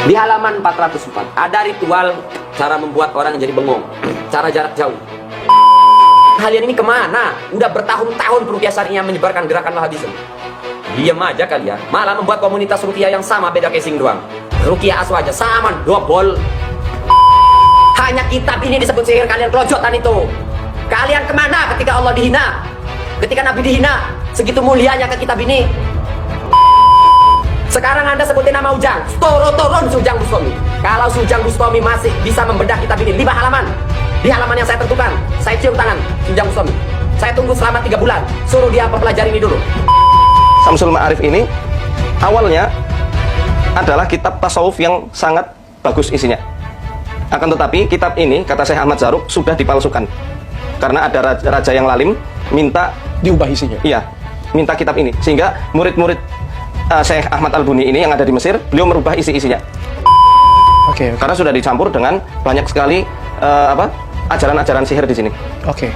Di halaman 404 ada ritual cara membuat orang jadi bengong, cara jarak jauh. Kalian ini kemana? Udah bertahun-tahun Ruqyah Syariah menyebarkan gerakan Wahabisme. Diam aja kalian, malah membuat komunitas Ruqyah yang sama, beda casing doang. Ruqyah Aswaja sama, double. Hanya kitab ini disebut sihir, kalian kelojotan itu. Kalian kemana ketika Allah dihina? Ketika Nabi dihina, segitu mulianya ke kitab ini. Sekarang Anda sebutin nama Ujang, turun Ujang Bustami. Kalau Ujang Bustami masih bisa membedah kitab ini 5 halaman, di halaman yang saya tentukan, saya cium tangan Ujang Bustami. Saya tunggu selama 3 bulan, suruh dia mempelajari ini dulu. Syamsul Ma'arif ini awalnya adalah kitab tasawuf yang sangat bagus isinya. Akan tetapi kitab ini, kata Syekh Ahmad Zarruq, sudah dipalsukan. Karena ada raja yang lalim minta diubah isinya. Iya, minta kitab ini. Sehingga murid-murid Syekh Ahmad Al-Buni ini yang ada di Mesir, beliau merubah isi-isinya. Oke. Karena sudah dicampur dengan banyak sekali ajaran-ajaran sihir di sini. Oke.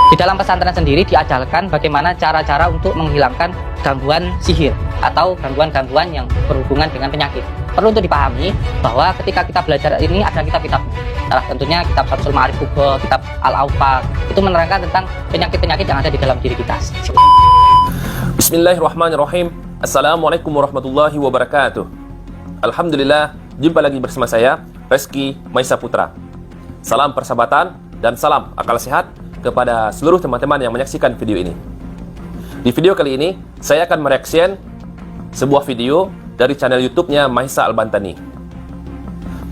Di dalam pesantren sendiri diajarkan bagaimana cara-cara untuk menghilangkan gangguan sihir atau gangguan-gangguan yang berhubungan dengan penyakit. Perlu untuk dipahami bahwa ketika kita belajar ini ada kitab-kitab. Salah tentunya kitab Syamsul Ma'arif Kubro, kitab Al-Awfaq, itu menerangkan tentang penyakit-penyakit yang ada di dalam diri kita. Bismillahirrahmanirrahim. Assalamualaikum warahmatullahi wabarakatuh. Alhamdulillah, jumpa lagi bersama saya, Reski Maisa Putra. Salam persahabatan dan salam akal sehat kepada seluruh teman-teman yang menyaksikan video ini. Di video kali ini, saya akan mereaction sebuah video dari channel YouTube-nya Maisa Al-Bantani.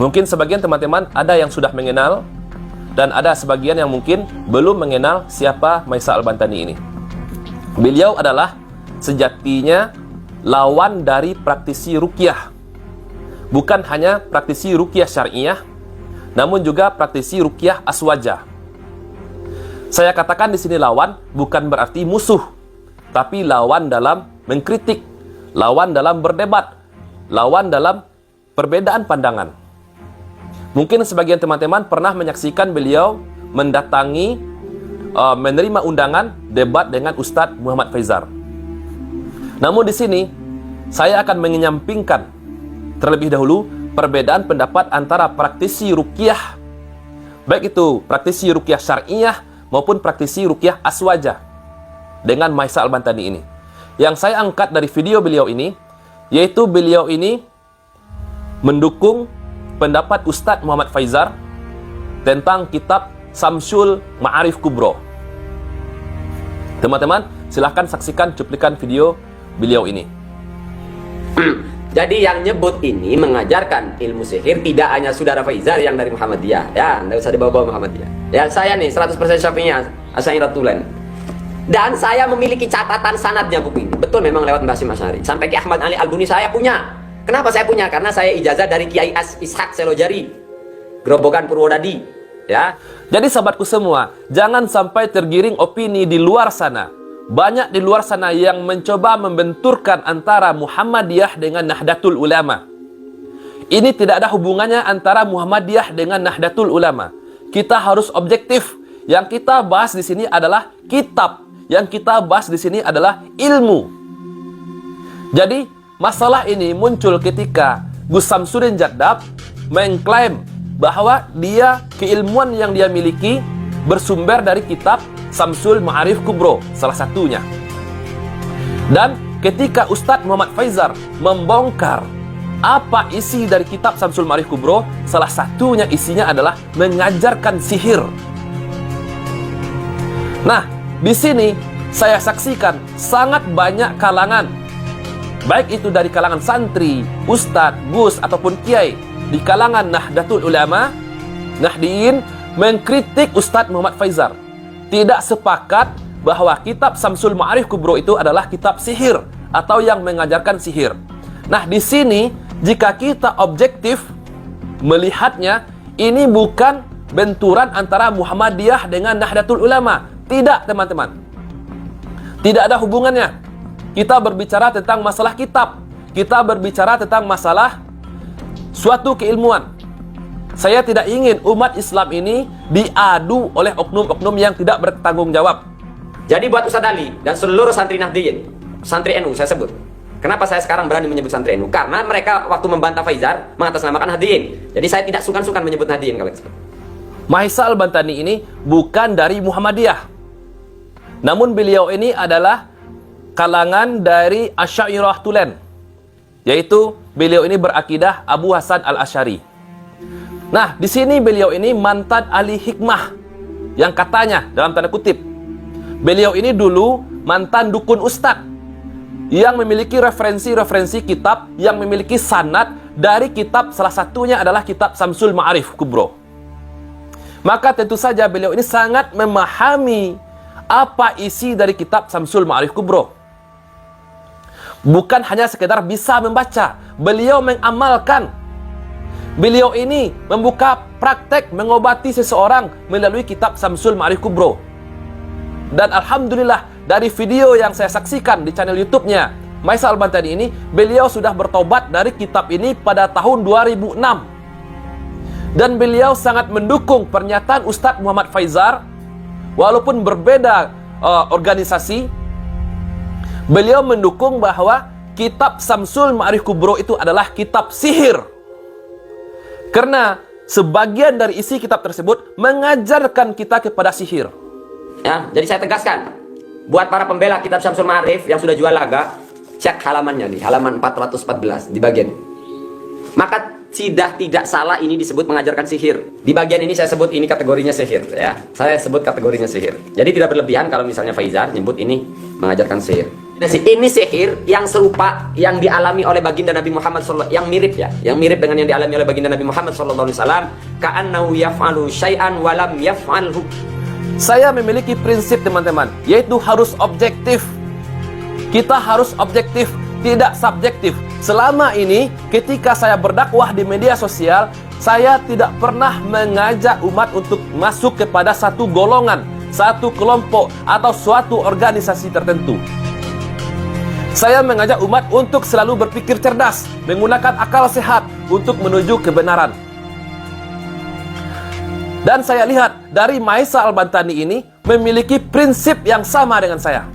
Mungkin sebagian teman-teman ada yang sudah mengenal, dan ada sebagian yang mungkin belum mengenal siapa Maisa Al-Bantani ini. Beliau adalah sejatinya lawan dari praktisi Ruqyah. Bukan hanya praktisi Ruqyah Syariah, namun juga praktisi Ruqyah Aswaja. Saya katakan di sini lawan bukan berarti musuh, tapi lawan dalam mengkritik, lawan dalam berdebat, lawan dalam perbedaan pandangan. Mungkin sebagian teman-teman pernah menyaksikan beliau mendatangi, menerima undangan debat dengan Ustadz Muhammad Faizar. Namun di sini saya akan menyampingkan terlebih dahulu perbedaan pendapat antara praktisi Ruqyah, baik itu praktisi Ruqyah Syariah maupun praktisi Ruqyah Aswaja dengan Maisa Al-Bantani ini. Yang saya angkat dari video beliau ini, yaitu beliau ini mendukung pendapat Ustadz Muhammad Faizar tentang kitab Syamsul Ma'arif Kubro. Teman-teman, silahkan saksikan cuplikan video beliau ini. Jadi yang nyebut ini mengajarkan ilmu sihir tidak hanya saudara Faizar yang dari Muhammadiyah, ya, nggak usah dibawa-bawa Muhammadiyah. Ya, saya nih 100% Syafi'iyah, Asy'ariyah. Dan saya memiliki catatan sanadnya buku ini. Betul memang lewat Mbah Hasyim Asy'ari. Sampai Ki Ahmad Ali Al-Buni saya punya. Kenapa saya punya? Karena saya ijazah dari Kiai Ishaq Selojari, Grobogan Purwodadi, ya. Jadi sahabatku semua, jangan sampai tergiring opini di luar sana. Banyak di luar sana yang mencoba membenturkan antara Muhammadiyah dengan Nahdlatul Ulama. Ini tidak ada hubungannya antara Muhammadiyah dengan Nahdlatul Ulama. Kita harus objektif. Yang kita bahas di sini adalah kitab. Yang kita bahas di sini adalah ilmu. Jadi, masalah ini muncul ketika Gus Samsudin Jadab mengklaim bahwa keilmuan yang dia miliki bersumber dari kitab Syamsul Ma'arif Kubro, salah satunya. Dan ketika Ustadz Muhammad Faizar membongkar apa isi dari kitab Syamsul Ma'arif Kubro, salah satunya isinya adalah mengajarkan sihir. Nah, di sini saya saksikan sangat banyak kalangan, baik itu dari kalangan santri, ustadz, gus, ataupun kiai, di kalangan Nahdlatul Ulama, Nahdiyin, mengkritik Ustadz Muhammad Faizar. Tidak sepakat bahwa kitab Syamsul Ma'arif Kubro itu adalah kitab sihir atau yang mengajarkan sihir. Nah, di sini jika kita objektif melihatnya, ini bukan benturan antara Muhammadiyah dengan Nahdlatul Ulama. Tidak, teman-teman. Tidak ada hubungannya. Kita berbicara tentang masalah kitab. Kita berbicara tentang masalah suatu keilmuan. Saya tidak ingin umat Islam ini diadu oleh oknum-oknum yang tidak bertanggung jawab. Jadi buat Ustadz Ali dan seluruh santri Nahdiyin, santri NU saya sebut, Kenapa saya sekarang berani menyebut santri NU? Karena mereka waktu membantah Faizar mengatasnamakan Nahdliyin. Jadi saya tidak sungkan-sungkan menyebut Nahdliyin kalau itu. Mahesa Al-Bantani ini bukan dari Muhammadiyah. Namun beliau ini adalah kalangan dari Asy'ariyah Tulen. Yaitu beliau ini berakidah Abu Hasan Al-Asy'ari. Nah, di sini beliau ini mantan ahli hikmah yang katanya dalam tanda kutip beliau ini dulu mantan dukun ustadz yang memiliki referensi-referensi kitab yang memiliki sanad dari kitab, salah satunya adalah kitab Samsul Ma'arif Kubro. Maka tentu saja beliau ini sangat memahami apa isi dari kitab Samsul Ma'arif Kubro. Bukan hanya sekedar bisa membaca, beliau mengamalkan. Beliau ini membuka praktek mengobati seseorang melalui kitab Samsul Ma'arif Kubro. Dan alhamdulillah, dari video yang saya saksikan di channel YouTube-nya Mahesa Al-Bantani ini, beliau sudah bertobat dari kitab ini pada tahun 2006. Dan beliau sangat mendukung pernyataan Ustadz Muhammad Faizar. Walaupun berbeda organisasi, beliau mendukung bahwa kitab Samsul Ma'arif Kubro itu adalah kitab sihir. Karena sebagian dari isi kitab tersebut mengajarkan kita kepada sihir. Ya, jadi saya tegaskan, buat para pembela kitab Syamsul Ma'arif yang sudah jual laga, cek halamannya nih, halaman 414 di bagian. Maka tidak salah ini disebut mengajarkan sihir. Di bagian ini saya sebut ini kategorinya sihir, ya. Saya sebut kategorinya sihir. Jadi tidak berlebihan kalau misalnya Faizar nyebut ini mengajarkan sihir. Ini sihir yang serupa yang dialami oleh baginda Nabi Muhammad SAW, yang mirip ya, yang mirip dengan yang dialami oleh baginda Nabi Muhammad SAW. Ka'annahu yaf'alu syai'an wa lam yaf'alhu. Saya memiliki prinsip teman-teman, yaitu harus objektif. Kita harus objektif, tidak subjektif. Selama ini ketika saya berdakwah di media sosial, saya tidak pernah mengajak umat untuk masuk kepada satu golongan, satu kelompok, atau suatu organisasi tertentu. Saya mengajak umat untuk selalu berpikir cerdas, menggunakan akal sehat untuk menuju kebenaran. Dan saya lihat dari Mahesa Al-Bantani ini memiliki prinsip yang sama dengan saya.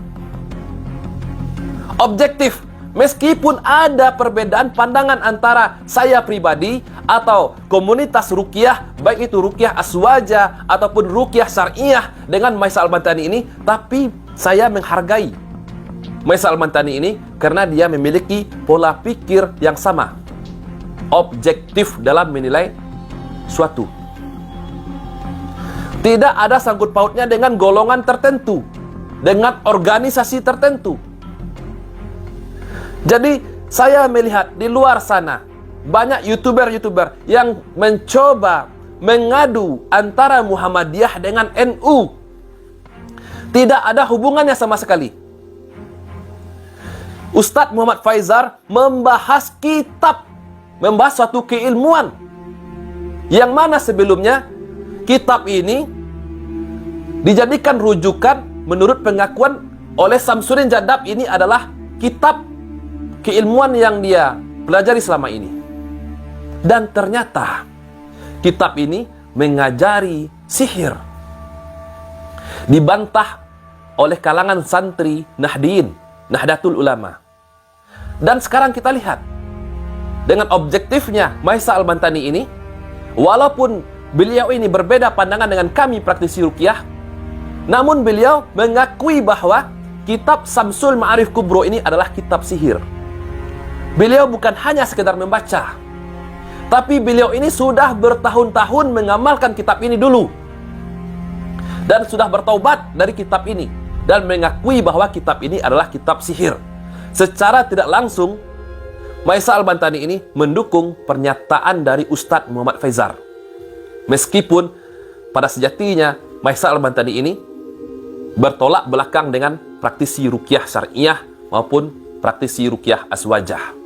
Objektif, meskipun ada perbedaan pandangan antara saya pribadi atau komunitas ruqyah, baik itu ruqyah aswaja ataupun ruqyah syariah dengan Mahesa Al-Bantani ini, tapi saya menghargai Mahesa Al-Bantani ini karena dia memiliki pola pikir yang sama. Objektif dalam menilai suatu. Tidak ada sangkut pautnya dengan golongan tertentu, dengan organisasi tertentu. Jadi saya melihat di luar sana banyak YouTuber yang mencoba mengadu antara Muhammadiyah dengan NU. Tidak ada hubungannya sama sekali. Ustadz Muhammad Faizar membahas kitab, membahas suatu keilmuan yang mana sebelumnya kitab ini dijadikan rujukan menurut pengakuan oleh Samsudin Jadab. Ini adalah kitab keilmuan yang dia pelajari selama ini. Dan ternyata kitab ini mengajari sihir. Dibantah oleh kalangan santri Nahdliyin, Nahdlatul Ulama. Dan sekarang kita lihat dengan objektifnya Mahesa Al-Bantani ini, walaupun beliau ini berbeda pandangan dengan kami praktisi ruqyah, namun beliau mengakui bahwa kitab Samsul Ma'arif Kubro ini adalah kitab sihir. Beliau bukan hanya sekedar membaca, tapi beliau ini sudah bertahun-tahun mengamalkan kitab ini dulu. Dan sudah bertaubat dari kitab ini. Dan mengakui bahwa kitab ini adalah kitab sihir. Secara tidak langsung, Mahesa Al-Bantani ini mendukung pernyataan dari Ustadz Muhammad Faizar. Meskipun pada sejatinya Mahesa Al-Bantani ini bertolak belakang dengan praktisi ruqyah syariah maupun praktisi ruqyah aswajah.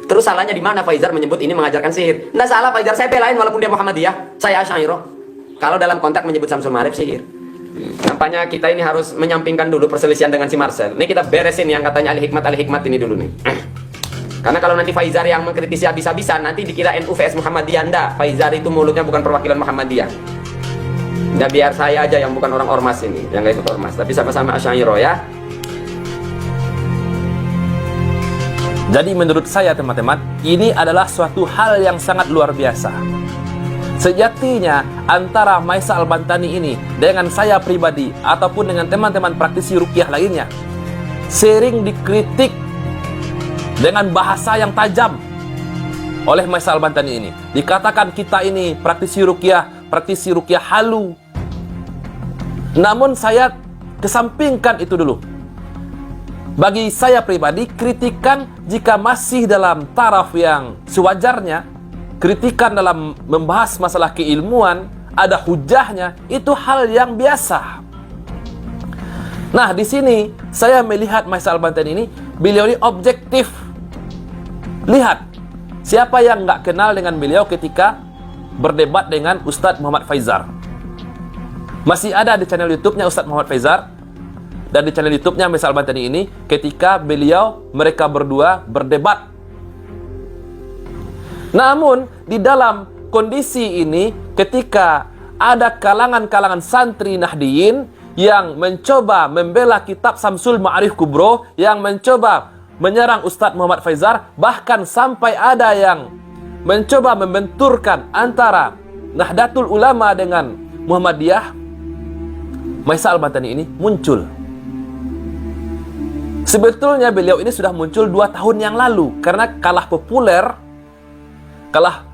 Terus salahnya di mana Faizar menyebut ini mengajarkan sihir? Nggak salah Faizar, saya belain walaupun dia Muhammadiyah, saya Asy'ariyah. Kalau dalam konteks menyebut Samsul Ma'arif sihir. Nampaknya kita ini harus menyampingkan dulu perselisihan dengan si Marcel. Ini kita beresin yang katanya ahli hikmat ini dulu nih. Karena kalau nanti Faizar yang mengkritisi habis-habisan, nanti dikira NU vs Muhammadiyah. Nggak, Faizar itu mulutnya bukan perwakilan Muhammadiyah. Nggak, biar saya aja yang bukan orang ormas ini, yang nggak ikut ormas, tapi sama-sama Asy'ariyah ya. Jadi menurut saya teman-teman, ini adalah suatu hal yang sangat luar biasa. Sejatinya antara Maisa Al-Bantani ini dengan saya pribadi ataupun dengan teman-teman praktisi ruqyah lainnya sering dikritik dengan bahasa yang tajam oleh Maisa Al-Bantani ini. Dikatakan kita ini praktisi ruqyah halu. Namun saya kesampingkan itu dulu. Bagi saya pribadi, kritikan jika masih dalam taraf yang sewajarnya, kritikan dalam membahas masalah keilmuan, ada hujahnya, itu hal yang biasa. Nah, di sini saya melihat Maisa Al-Bantani ini, beliau ini objektif. Lihat, siapa yang nggak kenal dengan beliau ketika berdebat dengan Ustadz Muhammad Faizar? Masih ada di channel YouTube-nya Ustadz Muhammad Faizar dan di channel YouTube-nya Maisa Al-Bantani ini ketika mereka berdua berdebat. Namun di dalam kondisi ini ketika ada kalangan-kalangan santri Nahdiyin yang mencoba membela kitab Samsul Ma'arif Kubro, yang mencoba menyerang Ustadz Muhammad Faizar, bahkan sampai ada yang mencoba membenturkan antara Nahdlatul Ulama dengan Muhammadiyah, Maisa Al-Bantani ini muncul. Sebetulnya beliau ini sudah muncul 2 tahun yang lalu karena kalah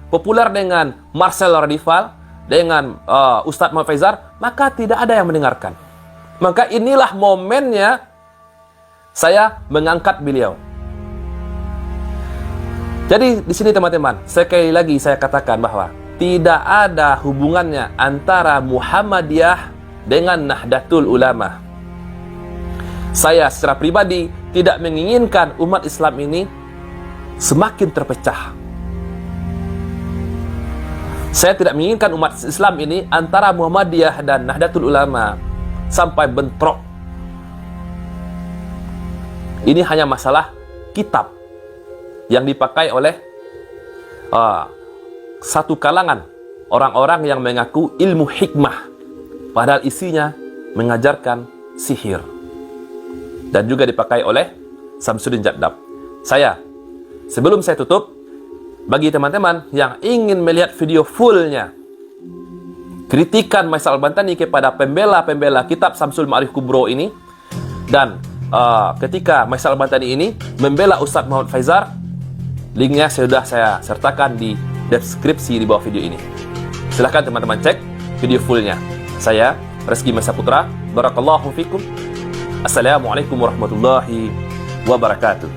populer dengan Marcel Radival, dengan Ustadz Muhammad Faizar, maka tidak ada yang mendengarkan. Maka inilah momennya saya mengangkat beliau. Jadi di sini teman-teman, sekali lagi saya katakan bahwa tidak ada hubungannya antara Muhammadiyah dengan Nahdlatul Ulama. Saya secara pribadi tidak menginginkan umat Islam ini semakin terpecah. Saya tidak menginginkan umat Islam ini antara Muhammadiyah dan Nahdlatul Ulama sampai bentrok. Ini hanya masalah kitab yang dipakai oleh satu kalangan orang-orang yang mengaku ilmu hikmah, padahal isinya mengajarkan sihir, dan juga dipakai oleh Samsudin Jadab. Sebelum saya tutup, bagi teman-teman yang ingin melihat video fullnya kritikan Maisa Al-Bantani kepada pembela kitab Samsul Ma'arif Kubro ini, dan ketika Maisa Al-Bantani ini membela Ustadz Muhammad Faizar, linknya sudah saya sertakan di deskripsi di bawah video ini. Silahkan teman-teman cek video fullnya. Saya Reski Maisa Putra, barakallahu fikum. Assalamualaikum warahmatullahi wabarakatuh.